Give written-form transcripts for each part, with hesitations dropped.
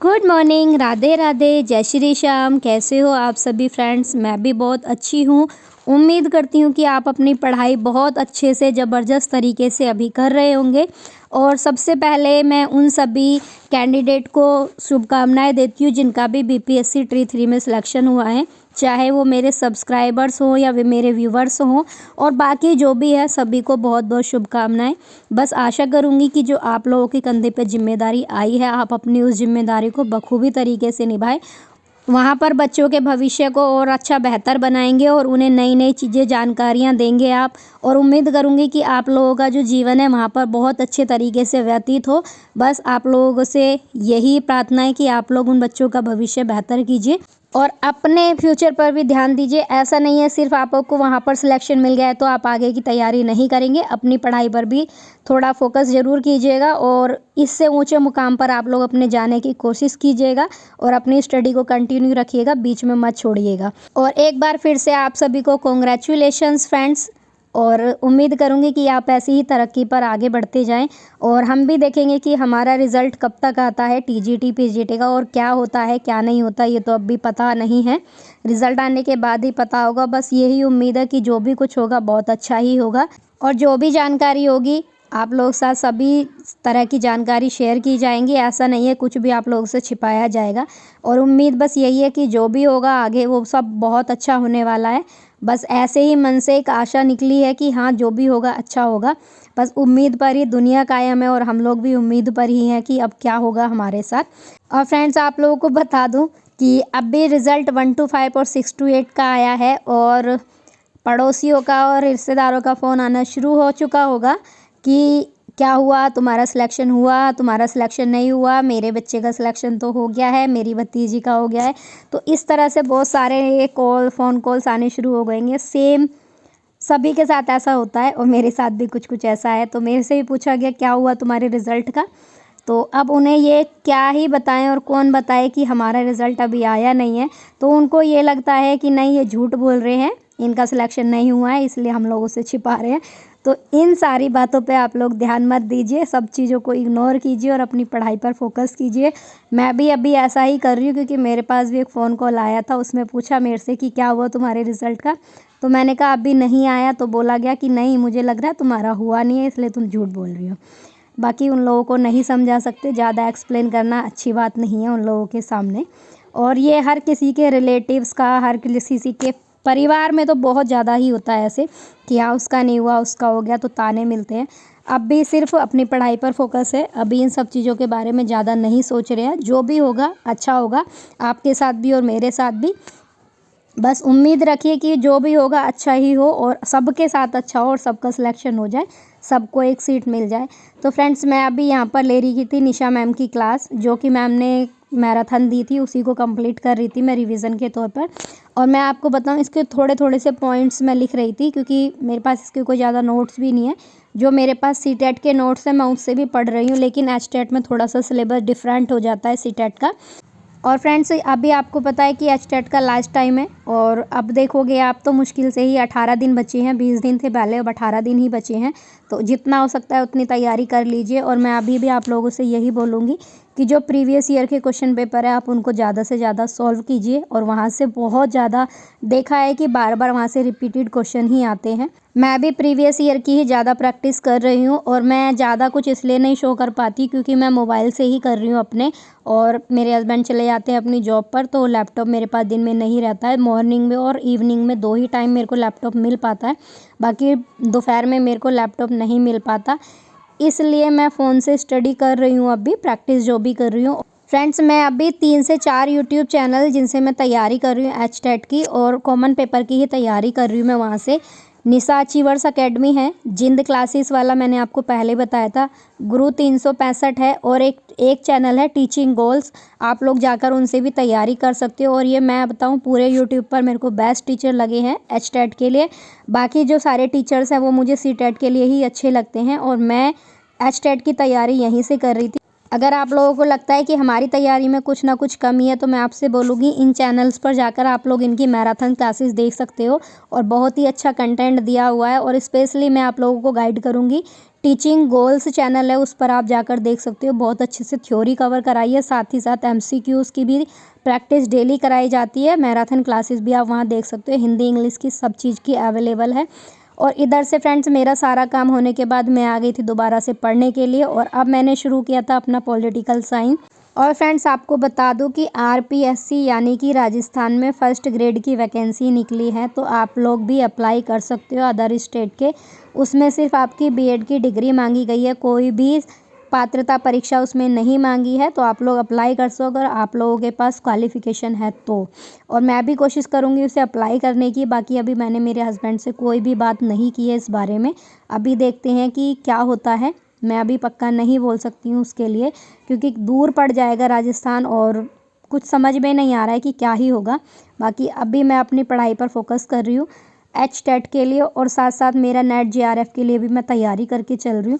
Good morning, Radhe Radhe, जय श्री श्याम। कैसे हो आप सभी फ्रेंड्स? मैं भी बहुत अच्छी हूँ। उम्मीद करती हूँ कि आप अपनी पढ़ाई बहुत अच्छे से ज़बरदस्त तरीके से अभी कर रहे होंगे। और सबसे पहले मैं उन सभी कैंडिडेट को शुभकामनाएं देती हूँ जिनका भी बीपीएससी ट्री 3 में सिलेक्शन हुआ है, चाहे वो मेरे सब्सक्राइबर्स हों या वे मेरे व्यूवर्स हों, और बाकी जो भी है सभी को बहुत बहुत शुभकामनाएं। बस आशा करूँगी कि जो आप लोगों के कंधे पे जिम्मेदारी आई है, आप अपनी उस जिम्मेदारी को बखूबी तरीके से निभाएं। वहाँ पर बच्चों के भविष्य को और अच्छा बेहतर बनाएंगे और उन्हें नई नई चीज़ें जानकारियाँ देंगे आप। और उम्मीद करूँगी कि आप लोगों का जो जीवन है वहाँ पर बहुत अच्छे तरीके से व्यतीत हो। बस आप लोगों से यही प्रार्थना है कि आप लोग उन बच्चों का भविष्य बेहतर कीजिए और अपने फ्यूचर पर भी ध्यान दीजिए। ऐसा नहीं है सिर्फ आपको वहाँ पर सिलेक्शन मिल गया है तो आप आगे की तैयारी नहीं करेंगे, अपनी पढ़ाई पर भी थोड़ा फोकस ज़रूर कीजिएगा और इससे ऊंचे मुकाम पर आप लोग अपने जाने की कोशिश कीजिएगा और अपनी स्टडी को कंटिन्यू रखिएगा, बीच में मत छोड़िएगा। और एक बार फिर से आप सभी को कॉन्ग्रेचुलेशंस फ्रेंड्स, और उम्मीद करूँगी कि आप ऐसी ही तरक्की पर आगे बढ़ते जाएं। और हम भी देखेंगे कि हमारा रिज़ल्ट कब तक आता है टीजीटी पीजीटी का, और क्या होता है क्या नहीं होता ये तो अभी पता नहीं है, रिज़ल्ट आने के बाद ही पता होगा। बस यही उम्मीद है कि जो भी कुछ होगा बहुत अच्छा ही होगा और जो भी जानकारी होगी आप लोग साथ सभी तरह की जानकारी शेयर की जाएंगी। ऐसा नहीं है कुछ भी आप लोगों से छिपाया जाएगा। और उम्मीद बस यही है कि जो भी होगा आगे वो सब बहुत अच्छा होने वाला है। बस ऐसे ही मन से एक आशा निकली है कि हाँ जो भी होगा अच्छा होगा। बस उम्मीद पर ही दुनिया कायम है और हम लोग भी उम्मीद पर ही हैं कि अब क्या होगा हमारे साथ। और फ्रेंड्स आप लोगों को बता दूं कि अब भी रिज़ल्ट 1 to 5 और 6 to 8 का आया है और पड़ोसियों का और रिश्तेदारों का फ़ोन आना शुरू हो चुका होगा कि क्या हुआ, तुम्हारा सिलेक्शन हुआ, तुम्हारा सिलेक्शन नहीं हुआ, मेरे बच्चे का सिलेक्शन तो हो गया है, मेरी भतीजी का हो गया है। तो इस तरह से बहुत सारे फ़ोन कॉल्स आने शुरू हो गएंगे। सेम सभी के साथ ऐसा होता है और मेरे साथ भी कुछ कुछ ऐसा है। तो मेरे से भी पूछा गया क्या हुआ तुम्हारे रिज़ल्ट का, तो अब उन्हें ये क्या ही बताएं और कौन बताए कि हमारा रिज़ल्ट अभी आया नहीं है। तो उनको ये लगता है कि नहीं ये झूठ बोल रहे हैं, इनका सिलेक्शन नहीं हुआ है इसलिए हम लोगों से छिपा रहे हैं। तो इन सारी बातों पे आप लोग ध्यान मत दीजिए, सब चीज़ों को इग्नोर कीजिए और अपनी पढ़ाई पर फोकस कीजिए। मैं भी अभी ऐसा ही कर रही हूँ क्योंकि मेरे पास भी एक फ़ोन कॉल आया था, उसमें पूछा मेरे से कि क्या हुआ तुम्हारे रिज़ल्ट का। तो मैंने कहा अभी नहीं आया, तो बोला गया कि नहीं मुझे लग रहा है तुम्हारा हुआ नहीं है इसलिए तुम झूठ बोल रही हो। बाकी उन लोगों को नहीं समझा सकते, ज़्यादा एक्सप्लेन करना अच्छी बात नहीं है उन लोगों के सामने। और ये हर किसी के रिलेटिव्स का, हर किसी के परिवार में तो बहुत ज़्यादा ही होता है ऐसे कि हाँ उसका नहीं हुआ उसका हो गया, तो ताने मिलते हैं। अब भी सिर्फ अपनी पढ़ाई पर फोकस है, अभी इन सब चीज़ों के बारे में ज़्यादा नहीं सोच रहे हैं। जो भी होगा अच्छा होगा आपके साथ भी और मेरे साथ भी। बस उम्मीद रखिए कि जो भी होगा अच्छा ही हो और सबके साथ अच्छा हो और सबका सिलेक्शन हो जाए, सबको एक सीट मिल जाए। तो फ्रेंड्स मैं अभी यहाँ पर ले रही थी निशा मैम की क्लास, जो कि मैम ने मैराथन दी थी उसी को कंप्लीट कर रही थी मैं रिवीजन के तौर पर। और मैं आपको बताऊँ इसके थोड़े थोड़े से पॉइंट्स मैं लिख रही थी क्योंकि मेरे पास इसके कोई ज़्यादा नोट्स भी नहीं है। जो मेरे पास सीटेट के नोट्स हैं मैं उससे भी पढ़ रही हूँ, लेकिन एचटेट में थोड़ा सा सिलेबस डिफरेंट हो जाता है सीटेट का। और फ्रेंड्स अभी आपको पता है कि एचटेट का लास्ट टाइम है और अब देखोगे आप तो मुश्किल से ही 18 दिन बचे हैं, 20 दिन थे पहले अब 18 दिन ही बचे हैं। तो जितना हो सकता है उतनी तैयारी कर लीजिए। और मैं अभी भी आप लोगों से यही बोलूँगी कि जो प्रीवियस ईयर के क्वेश्चन पेपर है आप उनको ज़्यादा से ज़्यादा सॉल्व कीजिए। और वहाँ से बहुत ज़्यादा देखा है कि बार बार वहाँ से रिपीटेड क्वेश्चन ही आते हैं। मैं भी प्रीवियस ईयर की ही ज़्यादा प्रैक्टिस कर रही हूँ और मैं ज़्यादा कुछ इसलिए नहीं शो कर पाती क्योंकि मैं मोबाइल से ही कर रही हूँ अपने, और मेरे हस्बैंड चले जाते हैं अपनी जॉब पर, तो लैपटॉप मेरे पास दिन में नहीं रहता है। मॉर्निंग में और इवनिंग में 2 ही टाइम मेरे को लैपटॉप मिल पाता है, बाकी दोपहर में मेरे को लैपटॉप नहीं मिल पाता। इसलिए मैं फ़ोन से स्टडी कर रही हूँ, अभी प्रैक्टिस जो भी कर रही हूँ। फ्रेंड्स मैं अभी 3 से 4 यूट्यूब चैनल जिनसे मैं तैयारी कर रही हूँ एचटेट की और कॉमन पेपर की ही तैयारी कर रही हूँ मैं वहाँ से। निशा अचीवर्स अकेडमी है, जिंद क्लासेस वाला मैंने आपको पहले बताया था, गुरु 365 है, और एक चैनल है टीचिंग गोल्स, आप लोग जाकर उनसे भी तैयारी कर सकते हो। और ये मैं बताऊं पूरे यूट्यूब पर मेरे को बेस्ट टीचर लगे हैं एचटेट के लिए। बाकी जो सारे टीचर्स हैं वो मुझे सीटेट के लिए ही अच्छे लगते हैं और मैं एचटेट की तैयारी यहीं से कर रही थी। अगर आप लोगों को लगता है कि हमारी तैयारी में कुछ ना कुछ कमी है तो मैं आपसे बोलूँगी इन चैनल्स पर जाकर आप लोग इनकी मैराथन क्लासेस देख सकते हो और बहुत ही अच्छा कंटेंट दिया हुआ है। और स्पेशली मैं आप लोगों को गाइड करूँगी, टीचिंग गोल्स चैनल है उस पर आप जाकर देख सकते हो। बहुत अच्छे से थ्योरी कवर कराई है, साथ ही साथ MCQs की भी प्रैक्टिस डेली कराई जाती है। मैराथन क्लासेस भी आप वहाँ देख सकते हो, हिंदी इंग्लिश की सब चीज़ की अवेलेबल है। और इधर से फ्रेंड्स मेरा सारा काम होने के बाद मैं आ गई थी दोबारा से पढ़ने के लिए और अब मैंने शुरू किया था अपना पॉलिटिकल साइंस। और फ्रेंड्स आपको बता दूं कि RPSC यानी कि राजस्थान में फर्स्ट ग्रेड की वैकेंसी निकली है, तो आप लोग भी अप्लाई कर सकते हो अदर स्टेट के। उसमें सिर्फ आपकी BEd की डिग्री मांगी गई है, कोई भी पात्रता परीक्षा उसमें नहीं मांगी है, तो आप लोग अप्लाई कर सको अगर आप लोगों के पास क्वालिफ़िकेशन है तो। और मैं भी कोशिश करूँगी उसे अप्लाई करने की। बाकी अभी मैंने मेरे हस्बैंड से कोई भी बात नहीं की है इस बारे में, अभी देखते हैं कि क्या होता है। मैं अभी पक्का नहीं बोल सकती हूँ उसके लिए, क्योंकि दूर पड़ जाएगा राजस्थान और कुछ समझ में नहीं आ रहा है कि क्या ही होगा। बाकी अभी मैं अपनी पढ़ाई पर फोकस कर रही हूँ HTET के लिए, और साथ साथ मेरा NET JRF के लिए भी मैं तैयारी करके चल रही हूँ।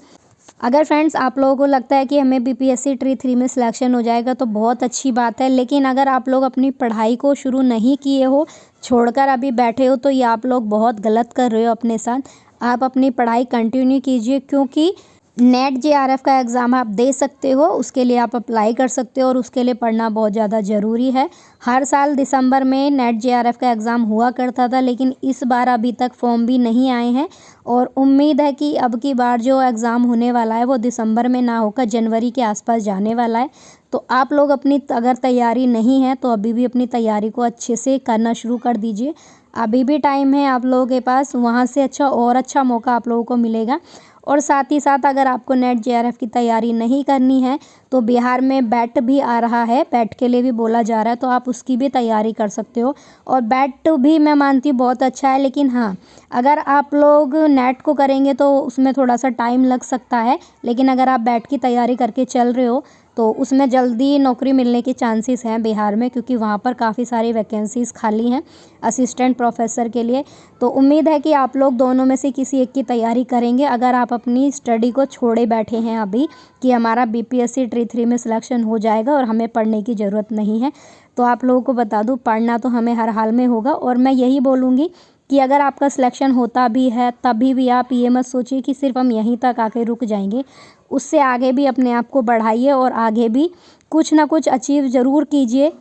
अगर फ्रेंड्स आप लोगों को लगता है कि हमें BPSC ट्री 3 में सिलेक्शन हो जाएगा तो बहुत अच्छी बात है, लेकिन अगर आप लोग अपनी पढ़ाई को शुरू नहीं किए हो, छोड़कर अभी बैठे हो, तो ये आप लोग बहुत गलत कर रहे हो अपने साथ। आप अपनी पढ़ाई कंटिन्यू कीजिए, क्योंकि NET JRF का एग्ज़ाम आप दे सकते हो, उसके लिए आप अप्लाई कर सकते हो और उसके लिए पढ़ना बहुत ज़्यादा ज़रूरी है। हर साल दिसंबर में NET JRF का एग्ज़ाम हुआ करता था, लेकिन इस बार अभी तक फॉर्म भी नहीं आए हैं और उम्मीद है कि अब की बार जो एग्ज़ाम होने वाला है वो दिसंबर में ना होकर जनवरी के आसपास जाने वाला है। तो आप लोग अपनी अगर तैयारी नहीं है तो अभी भी अपनी तैयारी को अच्छे से करना शुरू कर दीजिए। अभी भी टाइम है आप लोगों के पास, वहाँ से अच्छा और अच्छा मौका आप लोगों को मिलेगा। और साथ ही साथ अगर आपको NET JRF की तैयारी नहीं करनी है तो बिहार में बैट भी आ रहा है, बैट के लिए भी बोला जा रहा है, तो आप उसकी भी तैयारी कर सकते हो। और बैट भी मैं मानती हूँ बहुत अच्छा है, लेकिन हाँ अगर आप लोग नेट को करेंगे तो उसमें थोड़ा सा टाइम लग सकता है, लेकिन अगर आप बैट की तैयारी करके चल रहे हो तो उसमें जल्दी नौकरी मिलने के चांसेस हैं बिहार में, क्योंकि वहाँ पर काफ़ी सारी वैकेंसीज़ खाली हैं असिस्टेंट प्रोफेसर के लिए। तो उम्मीद है कि आप लोग दोनों में से किसी एक की तैयारी करेंगे। अगर आप अपनी स्टडी को छोड़े बैठे हैं अभी कि हमारा BPSC ट्री 3 में सिलेक्शन हो जाएगा और हमें पढ़ने की ज़रूरत नहीं है, तो आप लोगों को बता दूँ पढ़ना तो हमें हर हाल में होगा। और मैं यही बोलूँगी कि अगर आपका सिलेक्शन होता भी है तभी भी आप ये मत सोचिए कि सिर्फ हम यहीं तक आके रुक जाएंगे, उससे आगे भी अपने आप को बढ़ाइए और आगे भी कुछ ना कुछ अचीव ज़रूर कीजिए।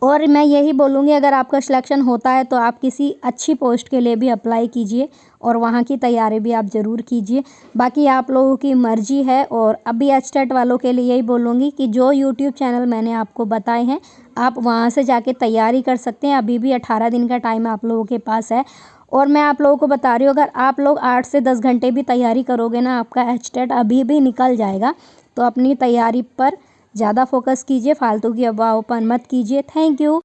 और मैं यही बोलूँगी अगर आपका सिलेक्शन होता है तो आप किसी अच्छी पोस्ट के लिए भी अप्लाई कीजिए और वहाँ की तैयारी भी आप ज़रूर कीजिए। बाकी आप लोगों की मर्ज़ी है। और अभी HTET वालों के लिए यही बोलूँगी कि जो YouTube चैनल मैंने आपको बताए हैं आप वहाँ से जाके तैयारी कर सकते हैं। अभी भी 18 दिन का टाइम आप लोगों के पास है। और मैं आप लोगों को बता रही हूँ अगर आप लोग 8 से 10 घंटे भी तैयारी करोगे ना, आपका HTET अभी भी निकल जाएगा। तो अपनी तैयारी पर ज़्यादा फोकस कीजिए, फालतू की अफवाहों पर मत कीजिए। Thank you.